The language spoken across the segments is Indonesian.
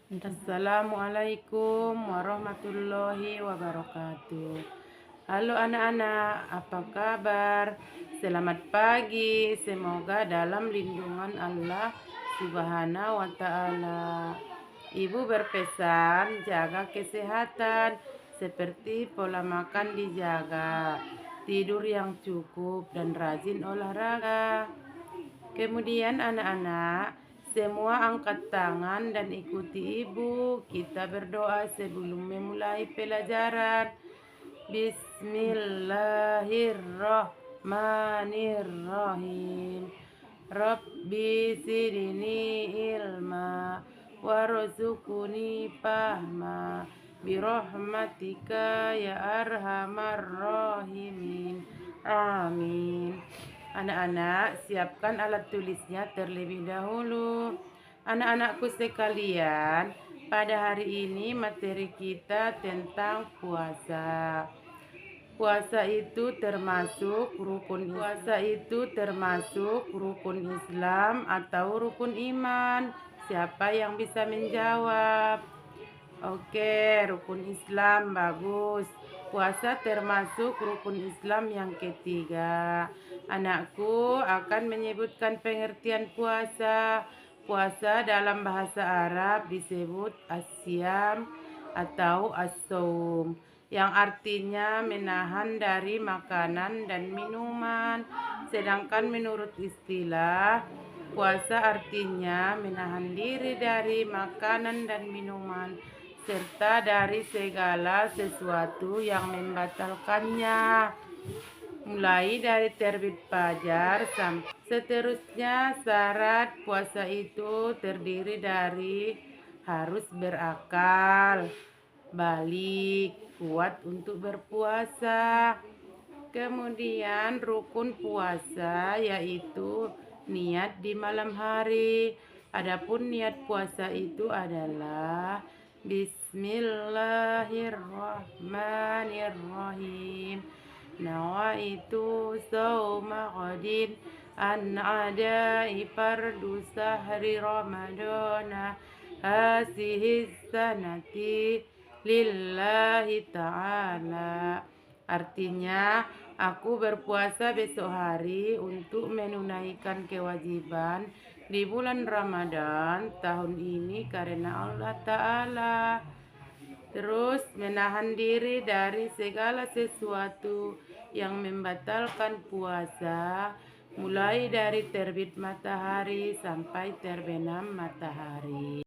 Assalamualaikum warahmatullahi wabarakatuh. Halo anak-anak, apa kabar? Selamat pagi, semoga dalam lindungan Allah Subhanahu wa Ta'ala. Ibu berpesan, jaga kesehatan seperti pola makan dijaga, tidur yang cukup, dan rajin olahraga. Kemudian anak-anak, semua angkat tangan dan ikuti ibu. Kita berdoa sebelum memulai pelajaran. Bismillahirrahmanirrahim. Rabbi zidni ilma warzuqni fahma birahmatika ya arhamar rahimin. Amin. Anak-anak, siapkan alat tulisnya terlebih dahulu. Anak-anakku sekalian, pada hari ini materi kita tentang puasa. Puasa itu termasuk rukun Islam atau rukun iman. Siapa yang bisa menjawab? Oke, rukun Islam, bagus. Puasa termasuk rukun Islam yang ketiga. Anakku akan menyebutkan pengertian puasa. Puasa dalam bahasa Arab disebut as-siyam atau as-saum, yang artinya menahan dari makanan dan minuman. Sedangkan menurut istilah, puasa artinya menahan diri dari makanan dan minuman serta dari segala sesuatu yang membatalkannya, mulai dari terbit fajar sampai seterusnya. Syarat puasa itu terdiri dari harus berakal, balik, kuat untuk berpuasa. Kemudian rukun puasa yaitu niat di malam hari. Adapun niat puasa itu adalah Bismillahirrahmanirrahim. Nawaitu sauma qadin an adai fardu sahri ramadana hasihi sanati lillahi ta'ala. Artinya, aku berpuasa besok hari untuk menunaikan kewajiban di bulan Ramadan tahun ini karena Allah Ta'ala. Terus menahan diri dari segala sesuatu yang membatalkan puasa, mulai dari terbit matahari sampai terbenam matahari.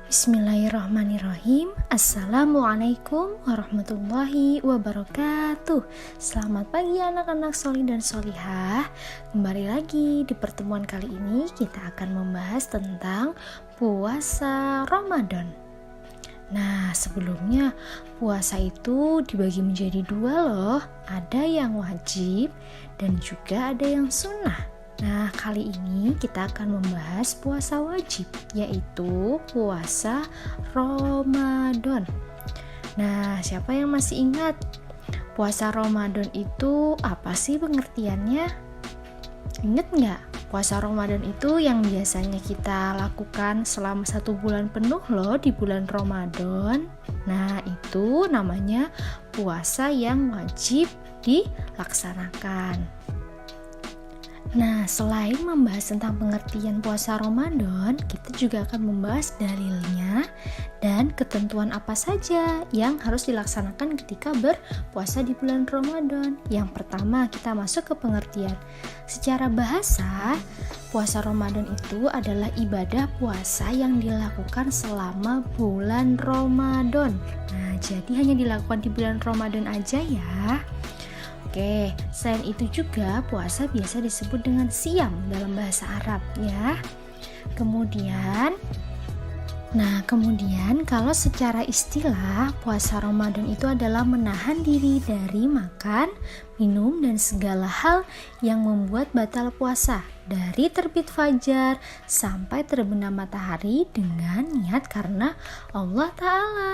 Bismillahirrahmanirrahim. Assalamualaikum warahmatullahi wabarakatuh. Selamat pagi anak-anak solih dan solihah. Kembali lagi di pertemuan kali ini kita akan membahas tentang puasa Ramadan. Nah, sebelumnya puasa itu dibagi menjadi dua loh. Ada yang wajib dan juga ada yang sunnah. Nah, kali ini kita akan membahas puasa wajib, yaitu puasa Ramadan. Nah, siapa yang masih ingat puasa Ramadan itu apa sih pengertiannya? Ingat nggak? Puasa Ramadan itu yang biasanya kita lakukan selama 1 bulan penuh loh di bulan Ramadan. Nah, itu namanya puasa yang wajib dilaksanakan. Nah, selain membahas tentang pengertian puasa Ramadan, kita juga akan membahas dalilnya dan ketentuan apa saja yang harus dilaksanakan ketika berpuasa di bulan Ramadan. Yang pertama, kita masuk ke pengertian. Secara bahasa, puasa Ramadan itu adalah ibadah puasa yang dilakukan selama bulan Ramadan. Nah, jadi hanya dilakukan di bulan Ramadan aja ya. Oke, selain itu juga puasa biasa disebut dengan siam dalam bahasa Arab ya. Kemudian Nah, kemudian kalau secara istilah, puasa Ramadan itu adalah menahan diri dari makan, minum, dan segala hal yang membuat batal puasa dari terbit fajar sampai terbenam matahari dengan niat karena Allah Ta'ala.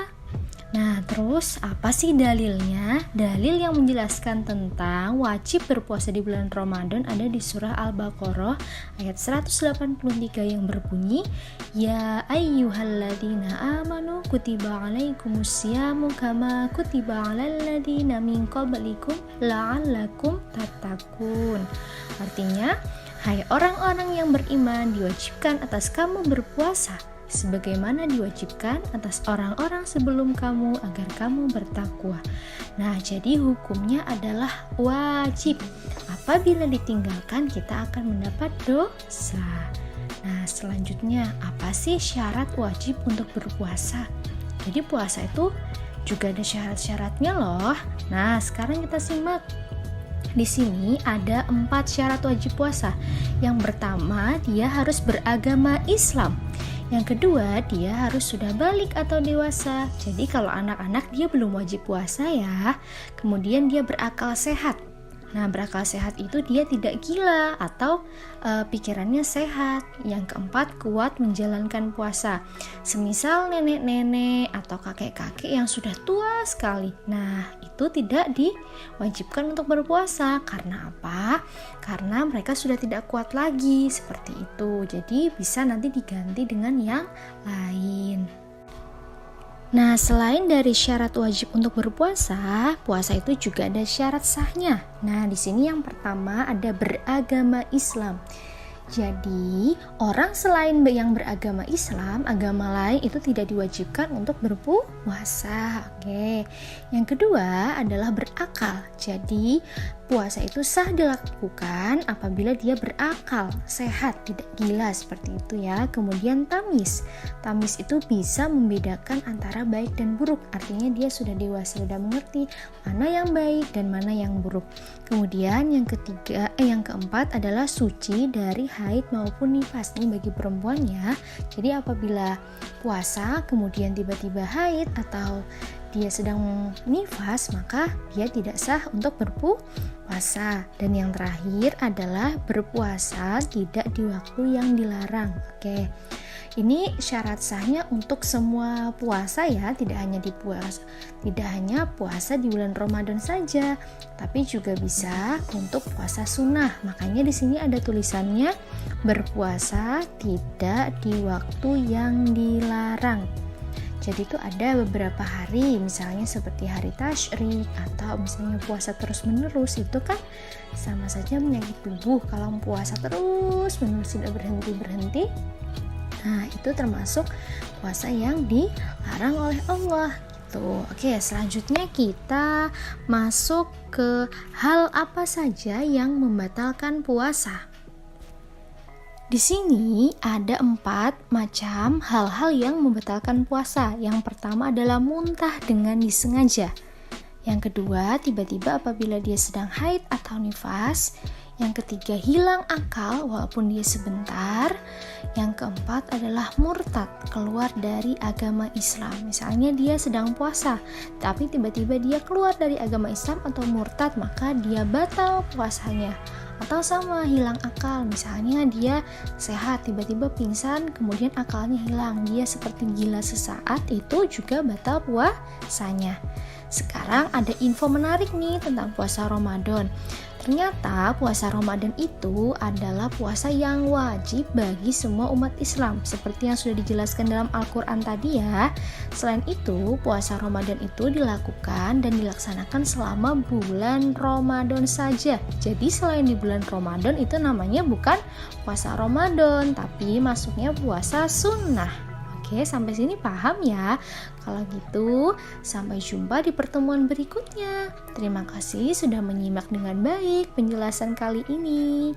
Nah, terus apa sih dalilnya? Dalil yang menjelaskan tentang wajib berpuasa di bulan Ramadan ada di surah Al-Baqarah ayat 183 yang berbunyi, Ya ayyuhalladzina amanu kutiba alaikumusyamu kama kutiba alal ladzina min qablikum la'allakum tattaqun. Artinya, hai orang-orang yang beriman, diwajibkan atas kamu berpuasa sebagaimana diwajibkan atas orang-orang sebelum kamu agar kamu bertakwa. Nah, jadi hukumnya adalah wajib. Apabila ditinggalkan, kita akan mendapat dosa. Nah, selanjutnya, apa sih syarat wajib untuk berpuasa? Jadi puasa itu juga ada syarat-syaratnya loh. Nah, sekarang kita simak. Di sini ada 4 syarat wajib puasa. Yang pertama, dia harus beragama Islam. Yang kedua, dia harus sudah balik atau dewasa. Jadi kalau anak-anak dia belum wajib puasa ya. Kemudian dia berakal sehat. Nah, berakal sehat itu dia tidak gila atau pikirannya sehat. Yang keempat, kuat menjalankan puasa. Semisal nenek-nenek atau kakek-kakek yang sudah tua sekali. Nah, itu tidak diwajibkan untuk berpuasa. Karena apa? Karena mereka sudah tidak kuat lagi seperti itu. Jadi bisa nanti diganti dengan yang lain. Nah, selain dari syarat wajib untuk berpuasa, puasa itu juga ada syarat sahnya. Nah, di sini yang pertama ada beragama Islam. Jadi, orang selain yang beragama Islam, agama lain itu tidak diwajibkan untuk berpuasa. Oke. Yang kedua adalah berakal. Jadi, puasa itu sah dilakukan apabila dia berakal, sehat, tidak gila seperti itu ya. Kemudian tamis. Tamis itu bisa membedakan antara baik dan buruk. Artinya dia sudah dewasa, sudah mengerti mana yang baik dan mana yang buruk. Kemudian yang keempat adalah suci dari haid maupun nifas. Ini bagi perempuan ya. Jadi apabila puasa kemudian tiba-tiba haid atau dia sedang nifas, maka dia tidak sah untuk berpuasa. Dan yang terakhir adalah berpuasa tidak di waktu yang dilarang. Oke. Ini syarat sahnya untuk semua puasa ya, tidak hanya puasa di bulan Ramadan saja, tapi juga bisa untuk puasa sunnah. Makanya di sini ada tulisannya berpuasa tidak di waktu yang dilarang. Jadi itu ada beberapa hari, misalnya seperti hari tasyrik atau misalnya puasa terus-menerus, itu kan sama saja menyakiti tubuh. Kalau puasa terus-menerus tidak berhenti-berhenti, nah itu termasuk puasa yang dilarang oleh Allah gitu. Oke, selanjutnya kita masuk ke hal apa saja yang membatalkan puasa. Di sini ada 4 macam hal-hal yang membatalkan puasa. Yang pertama adalah muntah dengan disengaja. Yang kedua, tiba-tiba apabila dia sedang haid atau nifas. Yang ketiga, hilang akal walaupun dia sebentar. Yang keempat adalah murtad, keluar dari agama Islam. Misalnya dia sedang puasa, tapi tiba-tiba dia keluar dari agama Islam atau murtad, maka dia batal puasanya. Atau sama, hilang akal, misalnya dia sehat, tiba-tiba pingsan, kemudian akalnya hilang, dia seperti gila sesaat, itu juga batal puasanya. Sekarang ada info menarik nih tentang puasa Ramadan. Ternyata puasa Ramadan itu adalah puasa yang wajib bagi semua umat Islam, seperti yang sudah dijelaskan dalam Al-Quran tadi ya. Selain itu, puasa Ramadan itu dilakukan dan dilaksanakan selama bulan Ramadan saja. Jadi selain di bulan Ramadan itu namanya bukan puasa Ramadan, tapi masuknya puasa sunnah. Oke, sampai sini paham ya? Kalau gitu, sampai jumpa di pertemuan berikutnya. Terima kasih sudah menyimak dengan baik penjelasan kali ini.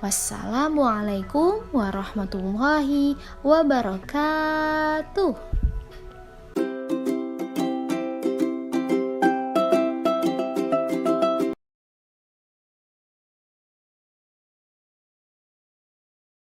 Wassalamualaikum warahmatullahi wabarakatuh.